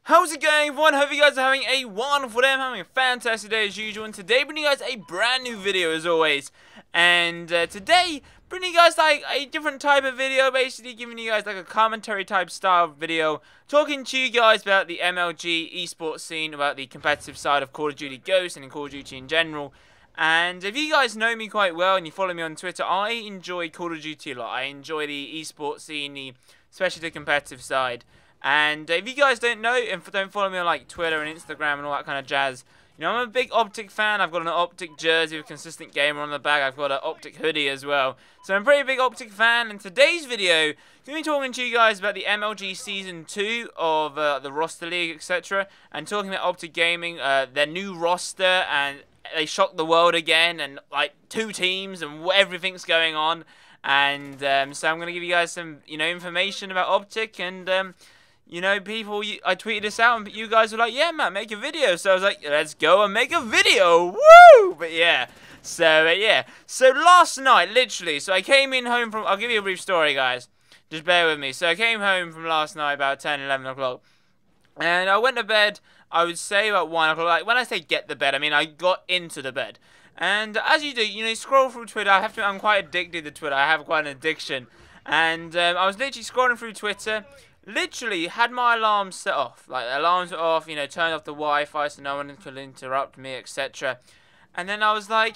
How's it going, everyone? Hope you guys are having a wonderful day. I'm having a fantastic day as usual, and today bringing you guys a brand new video as always. And today bringing you guys like a different type of video, basically giving you guys like a commentary type style video, talking to you guys about the MLG esports scene, about the competitive side of Call of Duty Ghosts and Call of Duty in general. And if you guys know me quite well and you follow me on Twitter, I enjoy Call of Duty a lot. I enjoy the esports scene, especially the competitive side. And if you guys don't know and don't follow me on like Twitter and Instagram and all that kind of jazz, you know, I'm a big OpTic fan. I've got an OpTic jersey with ConsistentGamer on the back. I've got an OpTic hoodie as well. So I'm a pretty big OpTic fan. And today's video, I'm going to be talking to you guys about the MLG Season 2 of the roster league, etc. And talking about OpTic Gaming, their new roster, and they shocked the world again, and like 2 teams and everything's going on. And so I'm going to give you guys some, you know, information about OpTic and... you know, people, I tweeted this out and you guys were like, yeah, man, make a video. So I was like, let's go and make a video. Woo! But yeah, so yeah. So last night, literally, so I came in home from, I'll give you a brief story, guys. Just bear with me. So I came home from last night about 10, 11 o'clock. And I went to bed, I would say about 1 o'clock. Like, when I say get the bed, I mean I got into the bed. And as you do, you know, you scroll through Twitter. I'm quite addicted to Twitter. I have quite an addiction. And I was literally scrolling through Twitter. Literally had my alarms set off, like the alarms were off, you know, turned off the Wi-Fi so no one could interrupt me, etc. And then I was like,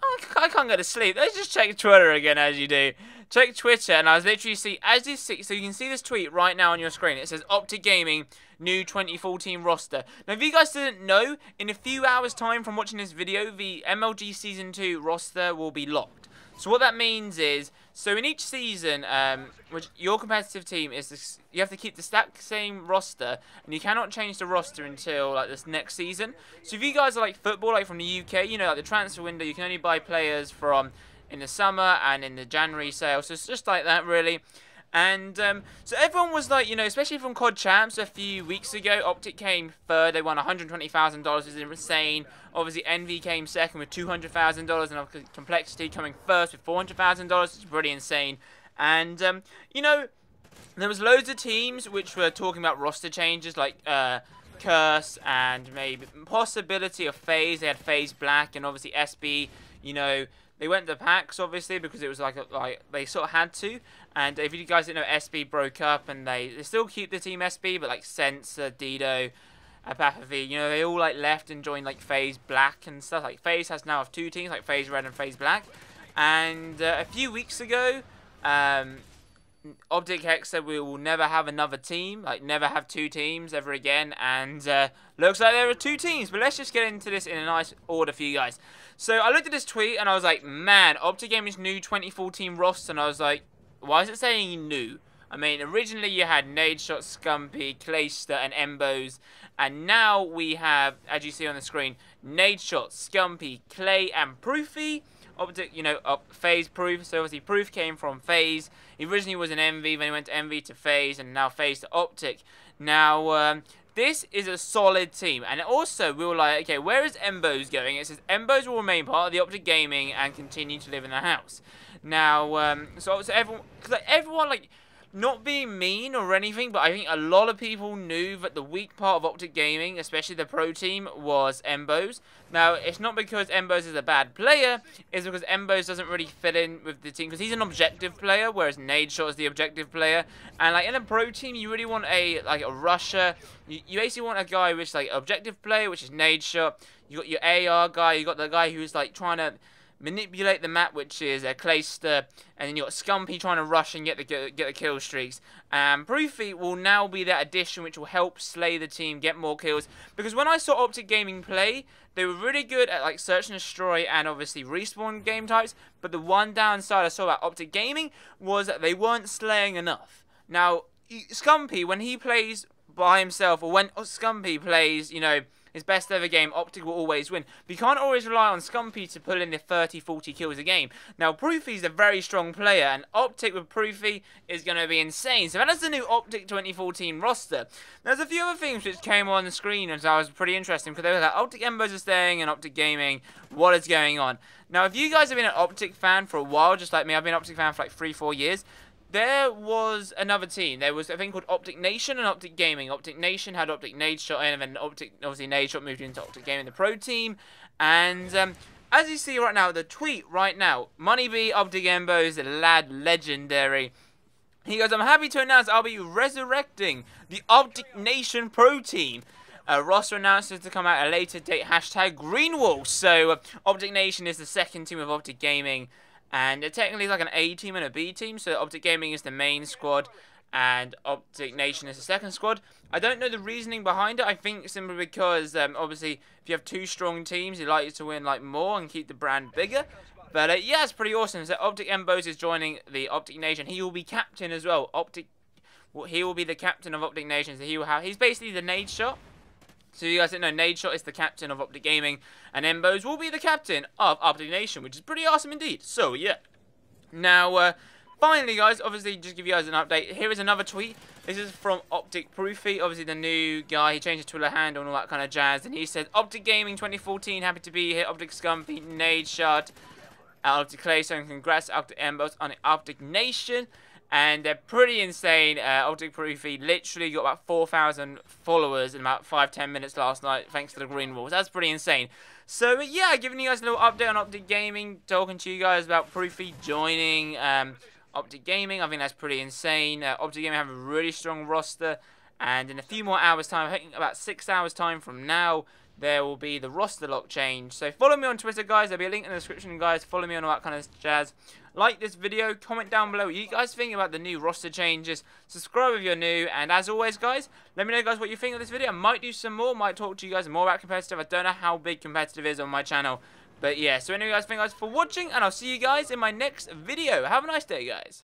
oh, I can't go to sleep. Let's just check Twitter again, as you do. Check Twitter, and I was literally so you can see this tweet right now on your screen. It says OpTic Gaming new 2014 roster. Now, if you guys didn't know, in a few hours' time from watching this video, the MLG Season 2 roster will be locked. So what that means is, so in each season, which your competitive team is, this, you have to keep the exact same roster, and you cannot change the roster until like this next season. So if you guys are like football, like from the UK, you know, like the transfer window, you can only buy players from in the summer and in the January sale. So it's just like that, really. And so everyone was like, you know, especially from COD Champs a few weeks ago, OpTic came third. They won $120,000, which is insane. Obviously, Envy came second with $200,000, and obviously Complexity coming first with $400,000, which is pretty insane. And, you know, there was loads of teams which were talking about roster changes, like Curse and maybe possibility of FaZe. They had FaZe Black and obviously SB, you know. They went to packs, obviously, because it was like they sort of had to. And if you guys didn't know, SB broke up, and they still keep the team SB, but like Sensor, Dido, Apathy, you know, they all like left and joined like FaZe Black and stuff. Like FaZe has now 2 teams, like FaZe Red and FaZe Black. And a few weeks ago, OpTic Hex said we will never have another team, like never have 2 teams ever again, and looks like there are 2 teams, but let's just get into this in a nice order for you guys. So I looked at this tweet and I was like, man, OpTic Gaming's new 2014 roster, and I was like, why is it saying new? I mean, originally you had Nadeshot, Scumpy, Clayster, and Embos, and now we have, as you see on the screen, Nadeshot, Scumpy, Clay, and ProoFy. OpTic, you know, FaZe Proof. So obviously Proof came from FaZe. He originally was an Envy, then he went to Envy to FaZe, and now FaZe to OpTic. Now, this is a solid team. And also, we were like, okay, where is Embos going? It says Embos will remain part of the OpTic Gaming and continue to live in the house. Now, so everyone, cause like, everyone, like, not being mean or anything, but I think a lot of people knew that the weak part of OpTic Gaming, especially the pro team, was Embos. Now, it's not because Embos is a bad player, it's because Embos doesn't really fit in with the team, because he's an objective player, whereas Nadeshot is the objective player. And like in a pro team, you really want a rusher. You basically want a guy which is like objective player, which is Nadeshot. You got your AR guy, you got the guy who's like trying to manipulate the map, which is Clayster, and then you got Scumpy trying to rush and get the kill streaks. And ProoFy will now be that addition which will help slay the team, get more kills. Because when I saw OpTic Gaming play, they were really good at like search and destroy and obviously respawn game types. But the one downside I saw about OpTic Gaming was that they weren't slaying enough. Now, Scumpy, when he plays by himself, or when Scumpy plays, you know, his best ever game, OpTic will always win. But you can't always rely on Scumpy to pull in the 30-40 kills a game. Now, ProoFy's a very strong player, and OpTic with ProoFy is going to be insane. So that is the new OpTic 2014 roster. There's a few other things which came on the screen, and so I was pretty interesting, because they were like, OpTic Embos are staying, and OpTic Gaming, what is going on? Now, if you guys have been an OpTic fan for a while, just like me, I've been an OpTic fan for like 3-4 years, there was another team. There was a thing called OpTic Nation and OpTic Gaming. OpTic Nation had OpTic Nadeshot in, and then OpTic, obviously Nadeshot moved into OpTic Gaming, the pro team. And as you see right now, the tweet right now, Money B, OpTic Embos, the lad legendary. He goes, I'm happy to announce I'll be resurrecting the OpTic Nation pro team. Roster announces to come out at a later date, hashtag Greenwall. So OpTic Nation is the second team of OpTic Gaming. And technically it's like an A team and a B team. So OpTic Gaming is the main squad and OpTic Nation is the second squad. I don't know the reasoning behind it. I think simply because obviously if you have two strong teams, you like to win like more and keep the brand bigger. But yeah, it's pretty awesome. So OpTic Embos is joining the OpTic Nation. He will be captain as well. He will be the captain of OpTic Nation. So he's basically the Nadeshot. So you guys didn't know, Nadeshot is the captain of OpTic Gaming, and Embos will be the captain of OpTic Nation, which is pretty awesome indeed. So yeah. Now, finally, guys, obviously, just give you guys an update. Here is another tweet. This is from OpTic ProoFy, obviously the new guy. He changed his Twitter handle and all that kind of jazz. And he says, OpTic Gaming 2014, happy to be here. OpTic Scumpy, Nadeshot, OpTic Clayson, congrats OpTic Embos on the OpTic Nation. And they're pretty insane. OpTic ProoFy literally got about 4,000 followers in about 5-10 minutes last night, thanks to the green walls. That's pretty insane. So yeah, giving you guys a little update on OpTic Gaming, talking to you guys about ProoFy joining OpTic Gaming. I think that's pretty insane. OpTic Gaming have a really strong roster, and in a few more hours' time, I think about 6 hours' time from now, there will be the roster lock change. So follow me on Twitter, guys. There'll be a link in the description, guys. Follow me on all that kind of jazz. Like this video, comment down below what you guys think about the new roster changes. Subscribe if you're new, and as always, guys, let me know, guys, what you think of this video. I might do some more, might talk to you guys more about competitive. I don't know how big competitive is on my channel, but yeah. So anyway, guys, thank you guys for watching, and I'll see you guys in my next video. Have a nice day, guys.